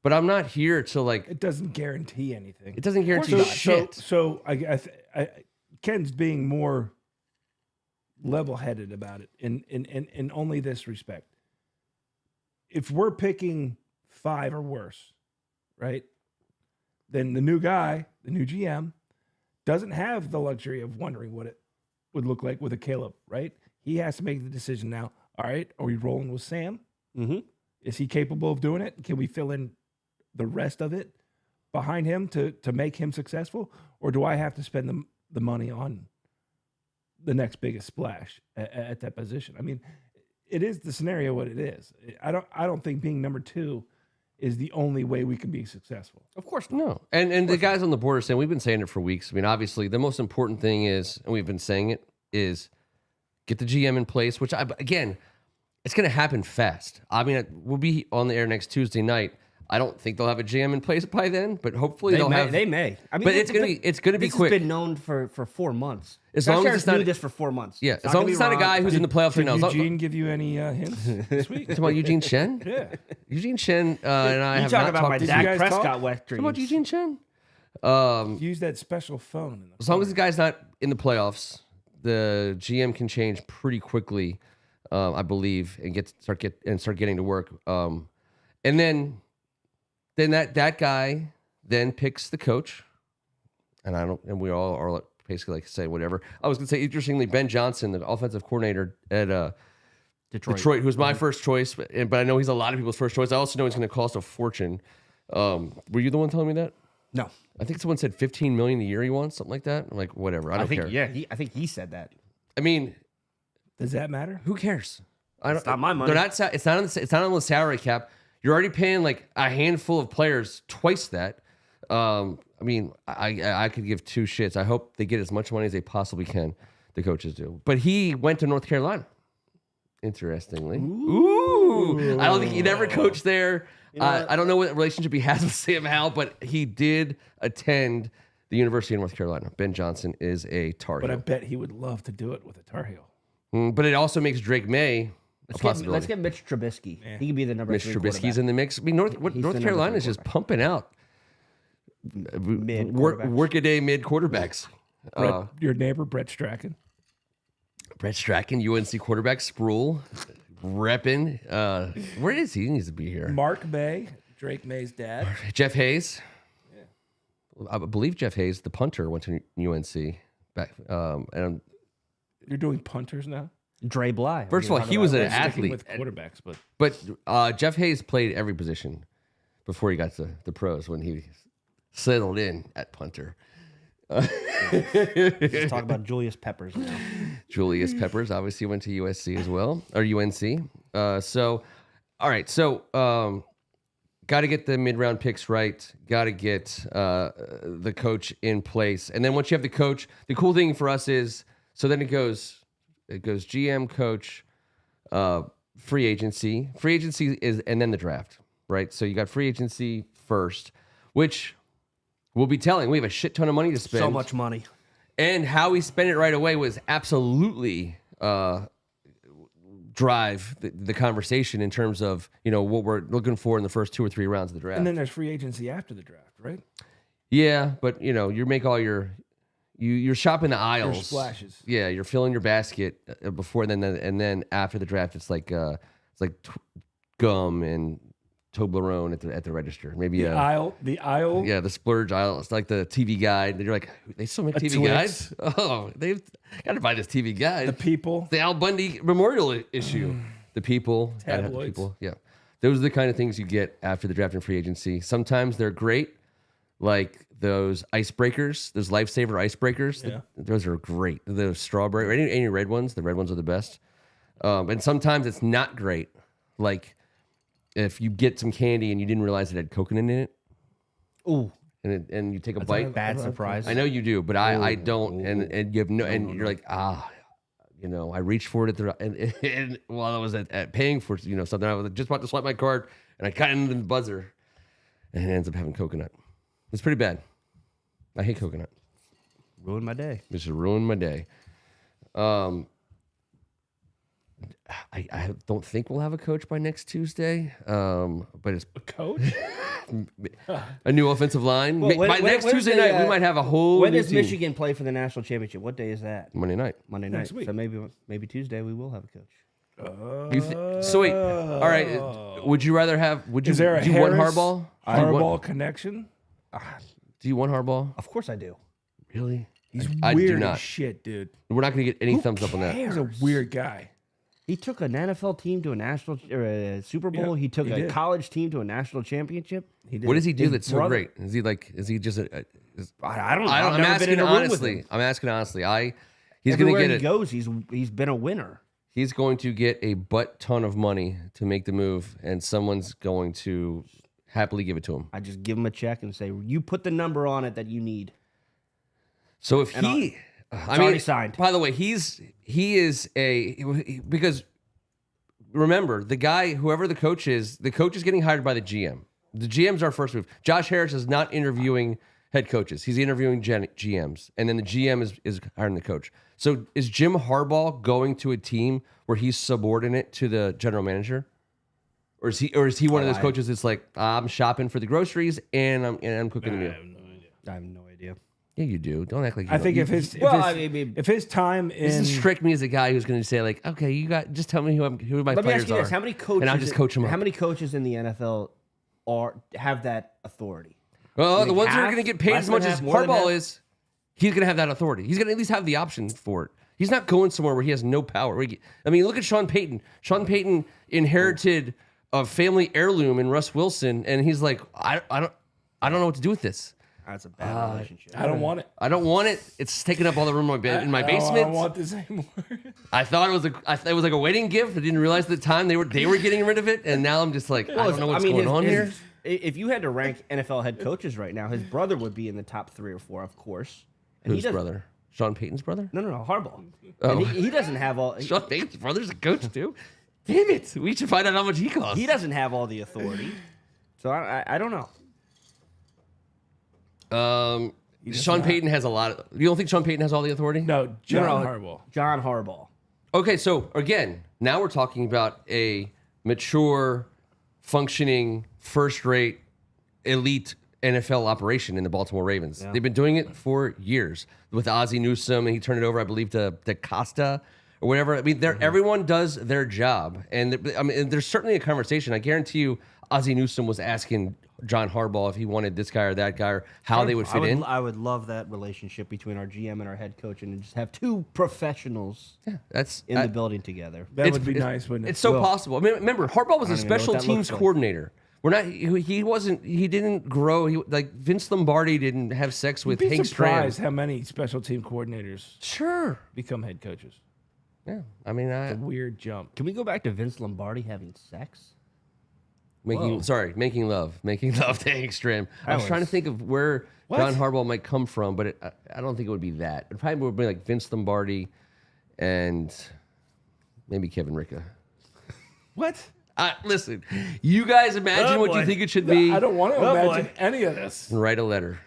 but I'm not here to like. It doesn't guarantee anything. It doesn't guarantee shit. So Ken's being more level-headed about it in only this respect. If we're picking 5 or worse, right, then the new guy, the new GM, doesn't have the luxury of wondering what it would look like with a Caleb, right? He has to make the decision now. All right, are we rolling with Sam? Mm-hmm. Is he capable of doing it? Can we fill in the rest of it behind him to make him successful? Or do I have to spend the money on the next biggest splash at that position? I mean, it is the scenario what it is. I don't think being number 2 is the only way we can be successful. Of course no. And the guys on the board are saying, we've been saying it for weeks. I mean, obviously the most important thing is, and we've been saying it, is get the GM in place, which again, it's going to happen fast. I mean, we'll be on the air next Tuesday night. I don't think they'll have a GM in place by then, but hopefully They may. I mean, but it's gonna be quick. It's been known for 4 months. As long as it's not knew this for 4 months. Yeah, as long as it's not a guy who's in the playoffs right now. Did Eugene give you any hints this week? Talking about Eugene Chen? Yeah. Eugene Chen and I You have talk not about talked my to Dak Prescott wet dreams. Talking about Eugene Chen? Use that special phone. As long as the guy's not in the playoffs, the GM can change pretty quickly, I believe, and start getting to work. And then that guy then picks the coach, and we all are basically like say whatever. I was gonna say, interestingly, Ben Johnson, the offensive coordinator at Detroit, who's my first choice, but I know he's a lot of people's first choice. I also know he's going to cost a fortune. Were you the one telling me that? No. I think someone said $15 million a year he wants, something like that. I'm like, whatever. I don't care. Yeah, I think he said that. I mean, does that matter? who cares? It's not my money. It's not on the salary cap. You're already paying like a handful of players twice that. I mean, I could give 2 shits. I hope they get as much money as they possibly can. The coaches do. But he went to North Carolina. Interestingly. Ooh. I don't think he'd ever coached there. I don't know what relationship he has with Sam Howell, but he did attend the University of North Carolina. Ben Johnson is a Tar Heel. But I bet he would love to do it with a Tar Heel. But it also makes Drake May a possibility. Let's get Mitch Trubisky. Yeah. He could be the number 3 Mitch Trubisky's in the mix. I mean, North Carolina is just pumping out work-a-day mid quarterbacks. Your neighbor, Brett Strachan. Brett Strachan, UNC quarterback, Sproul, repping. Where is he? He needs to be here. Mark May, Drake May's dad. Jeff Hayes. Yeah. I believe Jeff Hayes, the punter, went to UNC. And you're doing punters now? Dre Bly. First of all, he was an athlete. With quarterbacks, but Jeff Hayes played every position before he got to the pros when he settled in at punter. Let's talk about Julius Peppers now. Julius Peppers obviously went to USC as well, or UNC. All right. So, got to get the mid-round picks right. Got to get the coach in place, and then once you have the coach, the cool thing for us is so then it goes GM, coach, free agency. Free agency is, and then the draft, right? So you got free agency first, which we'll be telling. We have a shit ton of money to spend. So much money. And how we spend it right away was absolutely drive the conversation in terms of, what we're looking for in the first 2 or 3 rounds of the draft. And then there's free agency after the draft, right? Yeah, but you make all you're shopping the aisles. Your splashes. Yeah, you're filling your basket before and then after the draft it's like gum and Toblerone at the register. Maybe the aisle. Yeah, the splurge aisle. It's like the TV guide. You're like, they still make TV guides? Oh, they've got to buy this TV guide. The People. The Al Bundy Memorial issue. The People. Tabloids. People. Yeah. Those are the kind of things you get after the draft and free agency. Sometimes they're great, like those icebreakers, those lifesaver icebreakers. Yeah. Those are great. Those strawberry, any red ones. The red ones are the best. And sometimes it's not great, like if you get some candy and you didn't realize it had coconut in it. Ooh. And you take a bite. Bad surprise. I know you do, but I don't. And you have no, and you're like, I reached for it and while I was at paying for something, I was just about to swipe my card, and I got into the buzzer, and it ends up having coconut. It's pretty bad. I hate coconut. Ruined my day. This has ruined my day. I don't think we'll have a coach by next Tuesday, but it's A coach? a new offensive line. Well, By next Tuesday night, we might have a whole When new does team. Michigan play for the national championship? What day is that? Monday night. Monday night. Next week. So maybe Tuesday we will have a coach. So wait, all right. Would you rather have? Would you Is there a do you want Harris Harbaugh? Harbaugh connection? Do you want Harbaugh? Of course I do. Really? He's I do weird not. as shit, dude. We're not going to get any thumbs up on that. He's a weird guy. He took an NFL team to a national or a Super Bowl. Yeah, he took he a did. college team to a national championship. He did. What does he do His that's so brother- great? Is he like? Is he just? I don't know. I don't. I've I'm never been asking in a room with honestly. him. I'm asking honestly. He's going Everywhere to get he it. goes, he's been a winner. He's going to get a butt ton of money to make the move, and someone's going to happily give it to him. I just give him a check and say, "You put the number on it that you need." So if he, already signed. By the way, he is because remember the guy, whoever the coach is getting hired by the GM. The GM's our first move. Josh Harris is not interviewing head coaches. He's interviewing GMs, and then the GM is hiring the coach. So is Jim Harbaugh going to a team where he's subordinate to the general manager? Or is he one of those coaches that's like, I'm shopping for the groceries and I'm cooking the meal? I have no idea. Yeah, you do. Don't act like you I don't. think You- if his time in doesn't strike me as a guy who's going to say like, okay, just tell me who my Let me players ask you are, this: How many coaches? and I'll just coach them up. How many coaches in the NFL have that authority? Well, the ones that are half? going to get paid Less as than much half? as More than Harbaugh half? is, he's going to have that authority. He's going to at least have the option for it. He's not going somewhere where he has no power. I mean, look at Sean Payton. Sean Payton inherited a family heirloom in Russ Wilson, and he's like, I don't know what to do with this. That's a bad relationship. I don't want it. I don't want it. It's taking up all the room in my basement. I don't want this anymore. I thought it was like a wedding gift. I didn't realize at the time they were getting rid of it, and now I'm just like, I don't know what's going on here. If you had to rank NFL head coaches right now, his brother would be in the top 3 or 4, of course. And Whose brother? Sean Payton's brother? No, Harbaugh. Oh. And he doesn't have all. Sean Payton's brother's a coach too. Damn it! We should find out how much he costs. He doesn't have all the authority. So I don't know. Sean Payton has a lot of. You don't think Sean Payton has all the authority? No, John No, Harbaugh. John Harbaugh. Okay, so again, now we're talking about a mature, functioning, first-rate, elite NFL operation in the Baltimore Ravens. They've been doing it for years with Ozzie Newsome, and he turned it over, I believe, to Costa or whatever. I mean, everyone does their job, and I mean, there's certainly a conversation. I guarantee you, Ozzie Newsome was asking John Harbaugh if he wanted this guy or that guy, or how they would fit in. I would love that relationship between our GM and our head coach, and just have 2 profession's That's in the building together. That would be nice, wouldn't it? It's so possible. I mean, remember, Harbaugh was a don't even know special what that teams looks like. coordinator. We're not. He wasn't. He didn't grow. He like Vince Lombardi didn't have sex with You'd be Hank surprised Stram. how many special team coordinators Sure. become head coaches. Yeah. I mean, A weird jump. Can we go back to Vince Lombardi having sex? making love to Hank Stram. I was trying to think of where John Harbaugh might come from, but I don't think it would be that. It probably would be like Vince Lombardi and maybe Kevin Ricca. What? Listen, you guys imagine what you think it should be. I don't want to imagine any of this. And write a letter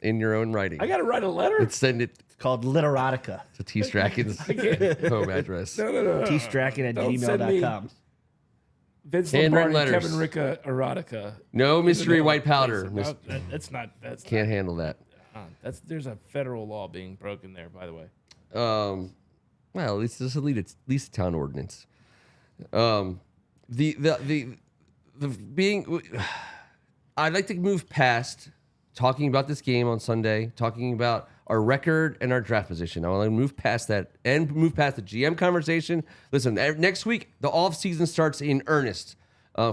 in your own writing. I got to write a letter? And send it It's called Literotica. to T. Strachan's home address. No. tstrachan at Don't send me- gmail.com. Vince Handwritten Lombardi, letters. Kevin Ricca, erotica. No mystery No, white powder. no, that's not. Can't handle that. There's a federal law being broken there, by the way. Well, at least it's at least a town ordinance. The being, I'd like to move past talking about this game on Sunday, talking about our record and our draft position. I want to move past that and move past the GM conversation. Listen, next week the off season starts in earnest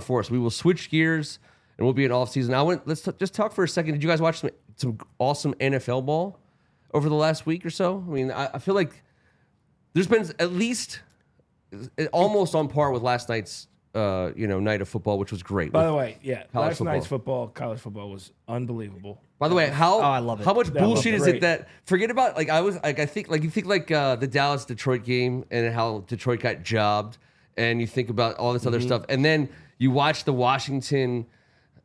for us. We will switch gears and we'll be in off season. Let's just talk for a second. Did you guys watch some awesome NFL ball over the last week or so? I mean, I feel like there's been at least almost on par with last night's night of football, which was great. By the way, last football. night's college football was unbelievable. By the way, I love it. how much bullshit is great. it that forget about I think the Dallas Detroit game and how Detroit got jobbed, and you think about all this other stuff, and then you watch the Washington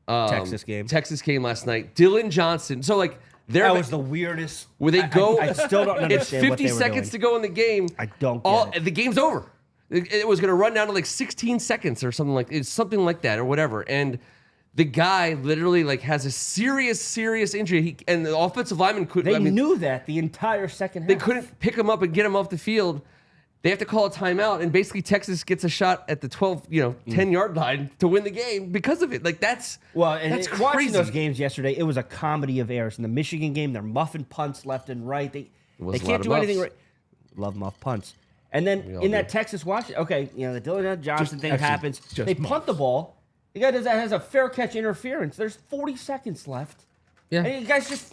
Texas game last night. Dylan Johnson. So that was the weirdest. where they go. I still don't understand. It's 50 seconds to go in the game. I don't get it. The game's over. It was going to run down to 16 seconds or something like that or whatever. And the guy literally has a serious injury. And the offensive lineman couldn't. They knew that the entire second half. They couldn't pick him up and get him off the field. They have to call a timeout, and basically Texas gets a shot at the 10-yard line to win the game because of it. That's Watching crazy. those games yesterday, it was a comedy of errors. In the Michigan game, they're muffing punts left and right. They can't do anything right. Love muff punts. And then in that Texas Washington, the Dylan Johnson thing happens. They punt the ball. The guy has a fair catch interference. There's 40 seconds left. Yeah. And you guys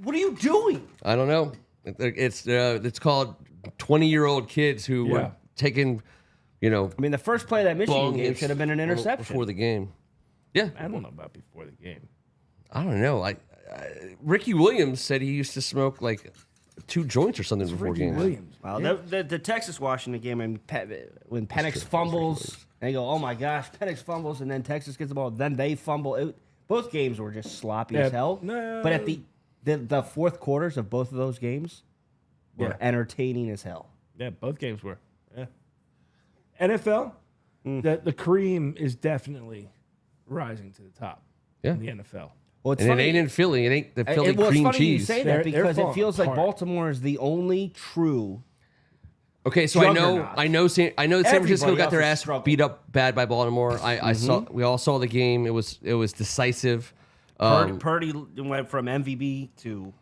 what are you doing? I don't know. It's called 20-year-old kids who were taking, The first play of that Michigan game should have been an interception before the game. Yeah, I don't know about before the game. I don't know. Ricky Williams said he used to smoke 2 joints or something before Ricky games. Williams. Wow, the Texas Washington game, when Penix fumbles, and they go, oh my gosh, Penix fumbles, and then Texas gets the ball, then they fumble. Both games were just sloppy as hell. No. But at the fourth quarters of both of those games were entertaining as hell. Yeah, both games were. Yeah. NFL, the cream is definitely rising to the top in the NFL. Well, it's And funny. it ain't in Philly. It ain't the Philly It's cream funny you cheese. say They're that because it falling feels like apart. Baltimore is the only true. Okay, so Juggernaut. I know San Francisco Everybody got their else is ass struggling. beat up bad by Baltimore. We all saw the game. It was decisive. Purdy went from MVP to.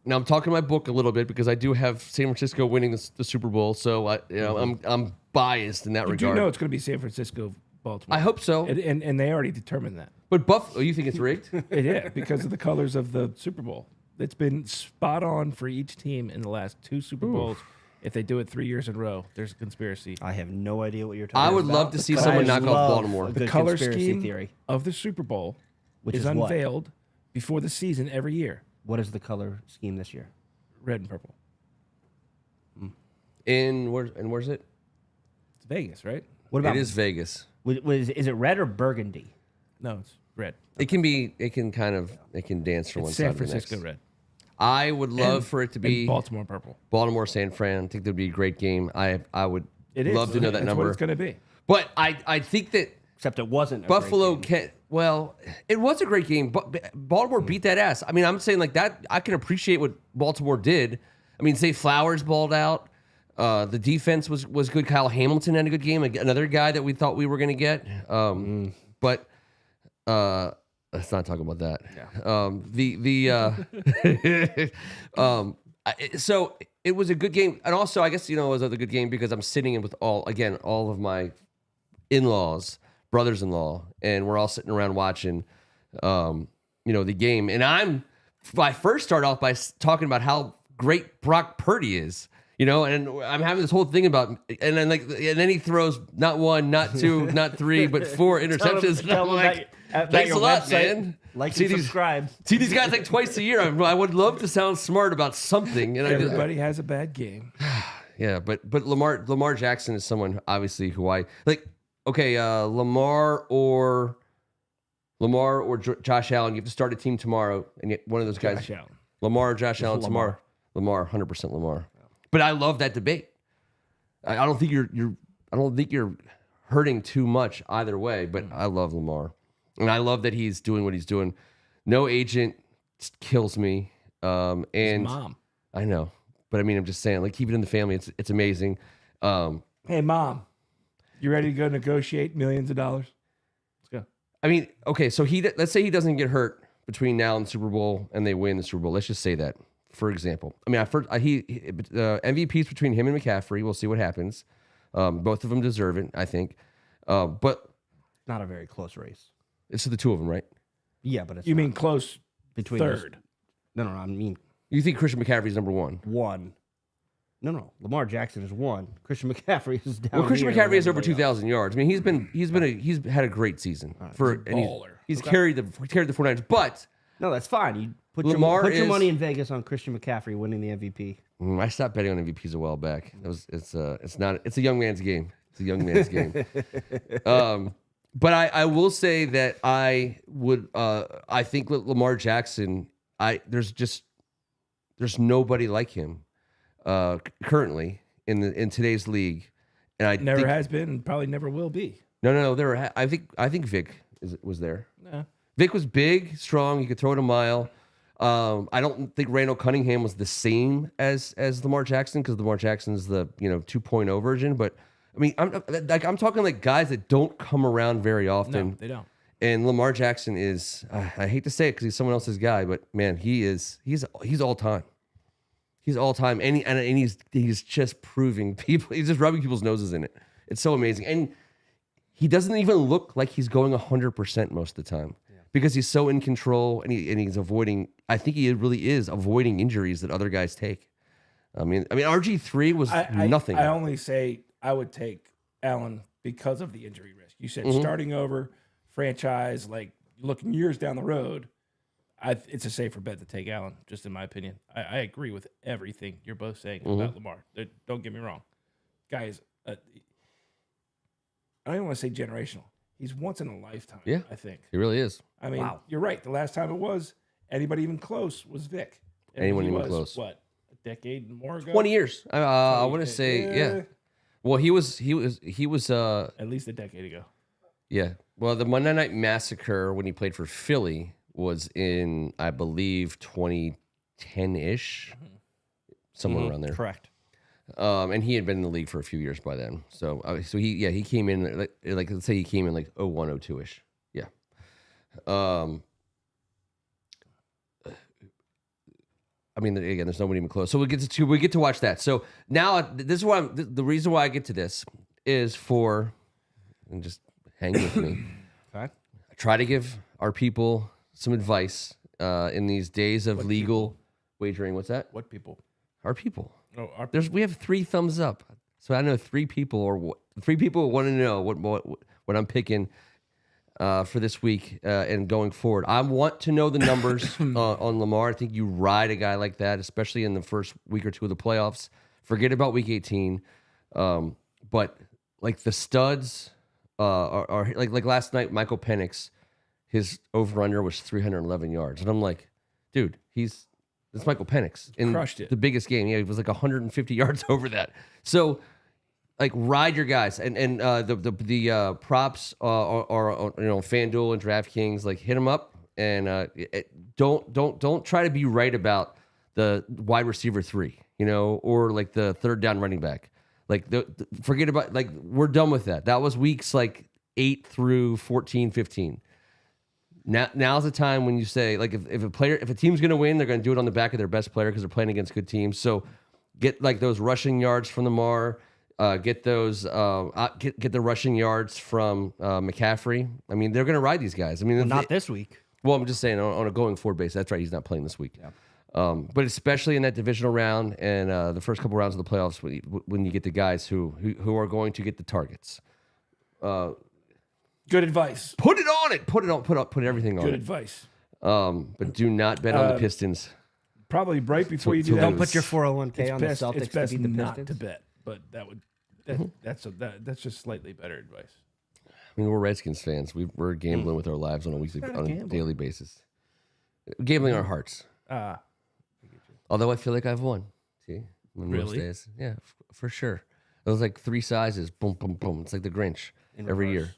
Now I'm talking my book a little bit because I do have San Francisco winning the Super Bowl, so I'm biased in that You regard. do know it's going to be San Francisco, Baltimore. I hope so. And they already determined that. But Buffalo, you think it's rigged? Yeah, because of the colors of the Super Bowl. It's been spot on for each team in the last 2 Super Bowls. If they do it 3 years in a row, there's a conspiracy. I have no idea what you're talking about. I would love to see But someone I knock off love Baltimore. a The good color conspiracy scheme theory. of the Super Bowl Which is is what? unveiled before the season every year. What is the color scheme this year? Red and purple. Where's it? It's Vegas, right? What about It is Vegas. is it red or burgundy? No, it's red. It can dance from one It's side San to the Francisco next. red. I would love for it to be And Baltimore purple. Baltimore San Fran. I think that'd be a great game. I would It is. love to know that That's number. what it's going to be. But I think that Except it wasn't. Buffalo A great game. can. Well, it was a great game, but Baltimore beat that ass. I mean, I'm saying that I can appreciate what Baltimore did. I mean, say Flowers balled out. The defense was good. Kyle Hamilton had a good game. Another guy that we thought we were going to get. But let's not talk about that. Yeah. So it was a good game, and also I guess it was a good game because I'm sitting in with all of my in-laws, brothers-in-law, and we're all sitting around watching, the game. And I first start off by talking about how great Brock Purdy is, and I'm having this whole thing about, and then he throws not 1, not 2, not 3, but 4 interceptions. And I'm like, thanks a lot, man. Like See and these- subscribe. See these guys twice a year. I would love to sound smart about something. And Everybody has a bad game. yeah, but Lamar Jackson is someone obviously who I like. Okay, Lamar or Josh Allen. You have to start a team tomorrow, and yet one of those guys, Josh Allen. Lamar or Josh Allen tomorrow. Lamar, 100% Lamar. But I love that debate. I don't think you're hurting too much either way. But I love Lamar, and I love that he's doing what he's doing. No agent kills me. And His mom. I know, but I mean, I'm just saying, keep it in the family. It's amazing. Hey, Mom, you ready to go negotiate millions of dollars? Let's go. I mean, okay, so let's say he doesn't get hurt between now and the Super Bowl, and they win the Super Bowl. Let's just say that, for example. I mean, MVPs between him and McCaffrey. We'll see what happens. Both of them deserve it, I think. But Not a very close race. it's the 2 of them, right? Yeah, but it's You not. mean close between third? those- No, I mean You think Christian McCaffrey's number 1? one. No. Lamar Jackson is 1. Christian McCaffrey is down. Well, Christian here McCaffrey has over everybody else. 2,000 yards. I mean, he's had a great season for and baller. he's carried the 49ers. But No, that's fine. You put Lamar your is- money in Vegas on Christian McCaffrey winning the MVP. I stopped betting on MVPs a while back. It's a young man's game. It's a young man's game. But I will say that I think with Lamar Jackson, there's nobody like him currently in today's league, and I Never think, has been and probably never will be. no. I think Vic was there. Yeah. Vic was big, strong. He could throw it a mile. I don't think Randall Cunningham was the same as Lamar Jackson because Lamar Jackson's the 2.0 version. But I mean, I'm talking like guys that don't come around very often. No, they don't. And Lamar Jackson is, I hate to say it because he's someone else's guy, but man, he's all time. He's all time, and he's just proving people. He's just rubbing people's noses in it. It's so amazing, and he doesn't even look like he's going 100% most of the time because he's so in control, and he's avoiding. I think he really is avoiding injuries that other guys take. I mean, RG3 was nothing. I only say I would take Allen because of the injury risk. You said starting over, franchise, like looking years down the road. It's a safer bet to take Allen, just in my opinion. I agree with everything you're both saying about Lamar. Don't get me wrong. Guy is, I don't even want to say generational. He's once in a lifetime, Yeah. I think. He really is. I mean, you're right. The last time it was anybody even close was Vic. And Anyone he even was, close? What, a decade and more ago? 20 years. I want to say, yeah. Well, he was. At least a decade ago. Yeah. Well, the Monday Night Massacre when he played for Philly was in, I believe, 2010-ish, somewhere around there. Correct. And he had been in the league for a few years by then. So he came in like let's say he came in like 01, 02-ish. Yeah. I mean, again, there's nobody even close. So we get to watch that. So now this is why the reason why I get to this is and just hang with me. Okay. I try to give our people some advice in these days of legal wagering. What's that? What people? Our people. Oh, We have 3 thumbs up, so I know 3 people want to know what I'm picking for this week and going forward. I want to know the numbers on Lamar. I think you ride a guy like that, especially in the first week or two of the playoffs. Forget about week 18, but like the studs are like last night. Michael Penix, his over/under was 311 yards, and I'm like, dude, it's Michael Penix in crushed it. the biggest game. Yeah, it was like 150 yards over that. So, like, ride your guys, and the props are FanDuel and DraftKings. Like, hit them up, and don't try to be right about the wide receiver 3, or like the third down running back. Like, forget about we're done with that. That was weeks like 8 through 14, 15. Now's the time when you say, like, if a team's going to win, they're going to do it on the back of their best player because they're playing against good teams. So get like those rushing yards from Lamar, get those get the rushing yards from McCaffrey. I mean, they're going to ride these guys. I mean, Not this week. Well, I'm just saying on a going forward basis. That's right. He's not playing this week. Yeah. But especially in that divisional round and the first couple rounds of the playoffs, when you get the guys who are going to get the targets. Good advice. Put it on it. Put everything on Good it. advice. But do not bet on the Pistons. Probably right before you do that. Don't put your 401k It's on best, the Celtics it's best to beat the not Pistons. to bet, but that's just slightly better advice. I mean, we're Redskins fans. We're gambling with our lives on a daily basis. Gambling our hearts. Although I feel like I've won. See? On most Really? days. Yeah, for sure. It was like 3 sizes. Boom, boom, boom. It's like the Grinch every year.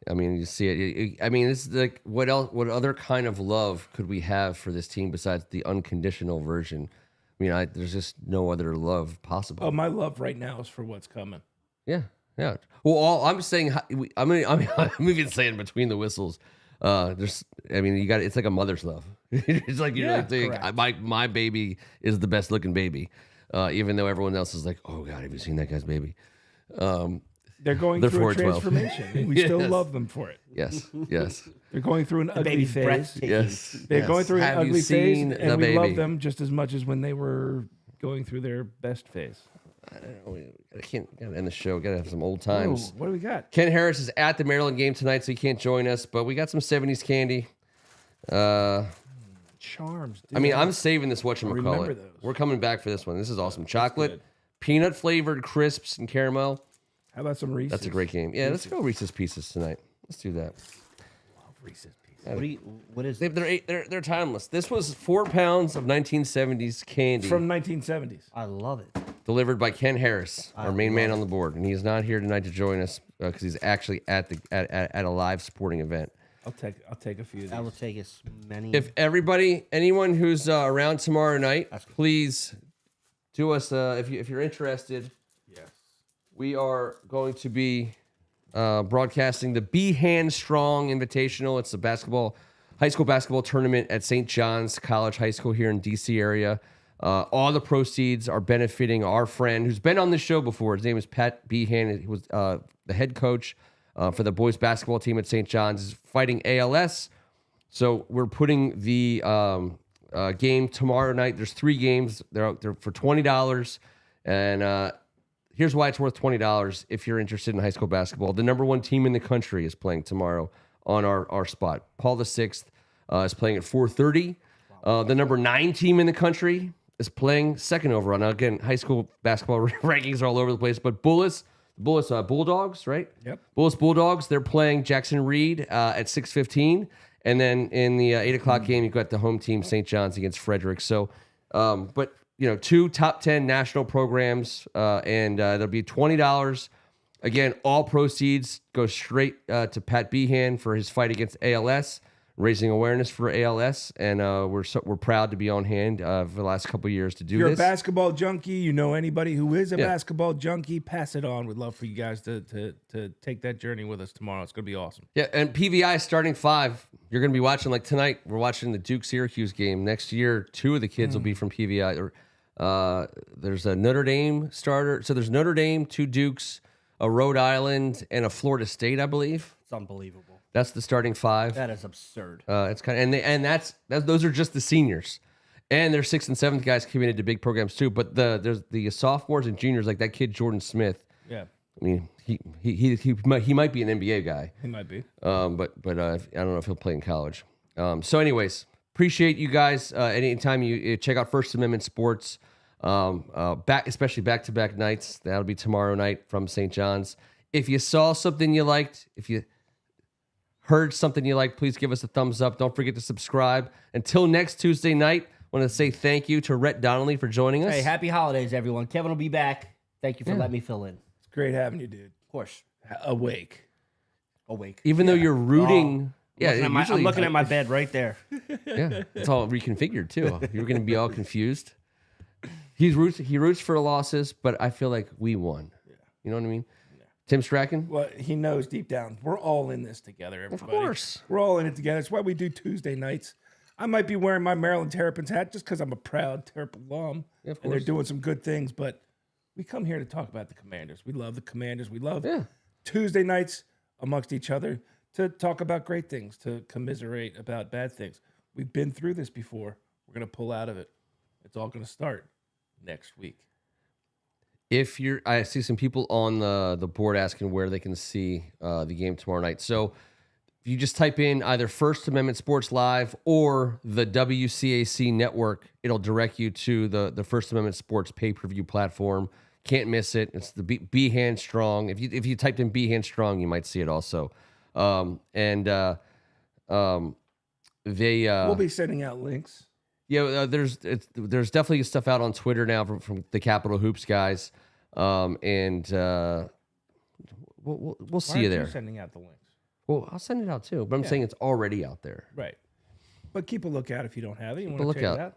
I mean, you see it. I mean, it's like, what else? What other kind of love could we have for this team besides the unconditional version? I mean, there's just no other love possible. Oh, my love right now is for what's coming. Yeah. Well, I'm saying, I'm even saying between the whistles. It's like a mother's love. It's like my baby is the best looking baby, even though everyone else is like, oh God, have you seen that guy's baby? They're going They're through a 412. transformation, and we still love them for it. Yes. They're going through an ugly Baby's phase. breathtaking. Yes. They're going through an Have you ugly phase, seen the and we baby? love them just as much as when they were going through their best phase. I can't gotta end the show. Gotta have some old times. What do we got? Ken Harris is at the Maryland game tonight, so he can't join us. But we got some '70s candy. Charms. Dude. I mean, I'm saving this remember whatchamacallit. those. We're coming back for this one. This is awesome. Chocolate, peanut flavored crisps and caramel. How about some Reese's? That's a great game. Yeah, let's go Reese's Pieces tonight. Let's do that. Reese's Pieces. What is They're timeless. This was 4 pounds of 1970s candy From 1970s. I love it. delivered by Ken Harris, our main man on the board, and he's not here tonight to join us because he's actually at a live sporting event. I'll take a few of these. I will take as many. If anyone who's around tomorrow night, please do us if you're interested. Yes. We are going to be broadcasting the Be Hand Strong Invitational. It's a high school basketball tournament at St. John's College High School here in DC area. All the proceeds are benefiting our friend who's been on this show before. His name is Pat Behan. He was the head coach for the boys basketball team at St. John's. He's fighting ALS. So we're putting the game tomorrow night. There's 3 games. They're for $20. And here's why it's worth $20 if you're interested in high school basketball. The number 1 team in the country is playing tomorrow on our spot. Paul VI is playing at 4:30. The number 9 team in the country is playing second overall. Now, again, high school basketball rankings are all over the place, but Bullets Bulldogs, right? Yep. Bullis Bulldogs, they're playing Jackson Reed at 6:15. And then in the 8 o'clock game, you've got the home team, St. John's against Frederick. So, but, 2 top 10 national programs, and there'll be $20. Again, all proceeds go straight to Pat Behan for his fight against ALS, raising awareness for ALS, and we're proud to be on hand for the last couple of years to do If you're this. a basketball junkie, you know anybody who is a basketball junkie, pass it on. We'd love for you guys to take that journey with us tomorrow. It's going to be awesome. Yeah, and PVI starting 5. You're going to be watching, like tonight, we're watching the Duke-Syracuse game. Next year, 2 of the kids will be from PVI. There's a Notre Dame starter. So there's Notre Dame, 2 Dukes, a Rhode Island, and a Florida State, I believe. It's unbelievable. That's the starting 5. That is absurd. It's kind of, those are just the seniors, and their 6th and 7th guys committed to big programs too. But there's the sophomores and juniors, like that kid Jordan Smith. Yeah, I mean, he might be an NBA guy. he might be. But I don't know if he'll play in college. So, anyways, appreciate you guys. Anytime you check out First Amendment Sports, especially back-to-back nights. That'll be tomorrow night from St. John's. If you saw something you liked, if you heard something you liked, please give us a thumbs up. Don't forget to subscribe. Until next Tuesday night, I want to say thank you to Rhett Donnelly for joining us. Hey, happy holidays, everyone. Kevin will be back. Thank you for letting me fill in. It's great having you, dude. Of course. Awake. Even though you're rooting. I'm looking at my bed right there. Yeah, it's all reconfigured too. You're going to be all confused. He roots for the losses, but I feel like we won. Yeah. You know what I mean? Yeah. Tim Strachan? Well, he knows deep down we're all in this together, everybody. Of course. We're all in it together. That's why we do Tuesday nights. I might be wearing my Maryland Terrapins hat just because I'm a proud Terrapin alum. Yeah, of and they're course. doing some good things, but we come here to talk about the Commanders. We love the Commanders. We love Tuesday nights amongst each other to talk about great things, to commiserate about bad things. We've been through this before. We're going to pull out of it. It's all going to start next week. I see some people on the board asking where they can see the game tomorrow night. So if you just type in either First Amendment Sports Live or the WCAC network, it'll direct you to the First Amendment Sports pay-per-view platform. Can't miss it. It's the Be Hand Strong. If you typed in Be Hand Strong, you might see it also. We'll be sending out links. Yeah, there's definitely stuff out on Twitter now from the Capitol Hoops guys, we'll see you there. Sending out the links. Well, I'll send it out too, but I'm saying it's already out there. Right. But keep a lookout if you don't have it. You Keep a want to check lookout. it out?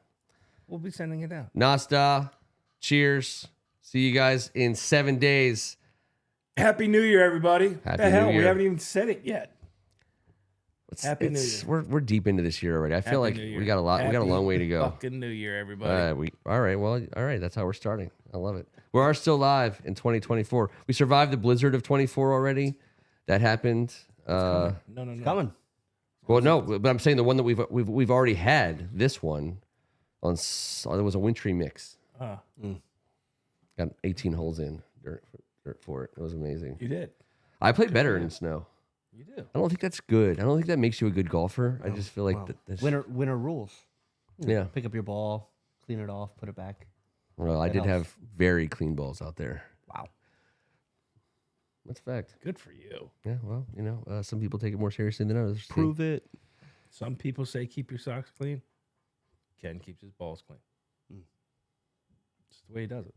We'll be sending it out. Nasta, cheers. See you guys in 7 days. Happy New Year, everybody. Happy the hell? New Year. We haven't even said it yet. Happy New Year. We're deep into this year already. I feel Happy like New Year. we got a lot. We got a long way to go. Fucking New Year, everybody. All right. That's how we're starting. I love it. We are still live in 2024. We survived the blizzard of 24 already. That happened. No. Coming. Well, no, but I'm saying the one that we've already had. This one, there was a wintry mix. Got 18 holes in dirt for it. It was amazing. You did. I played better in snow. You do. I don't think that's good. I don't think that makes you a good golfer. I just feel like Well, that's winter rules. yeah. Pick up your ball, clean it off, put it back. Well, I did helps. have very clean balls out there. Wow. That's a fact. Good for you. Yeah, well, some people take it more seriously than others. Prove it. Some people say keep your socks clean. Ken keeps his balls clean. It's the way he does it.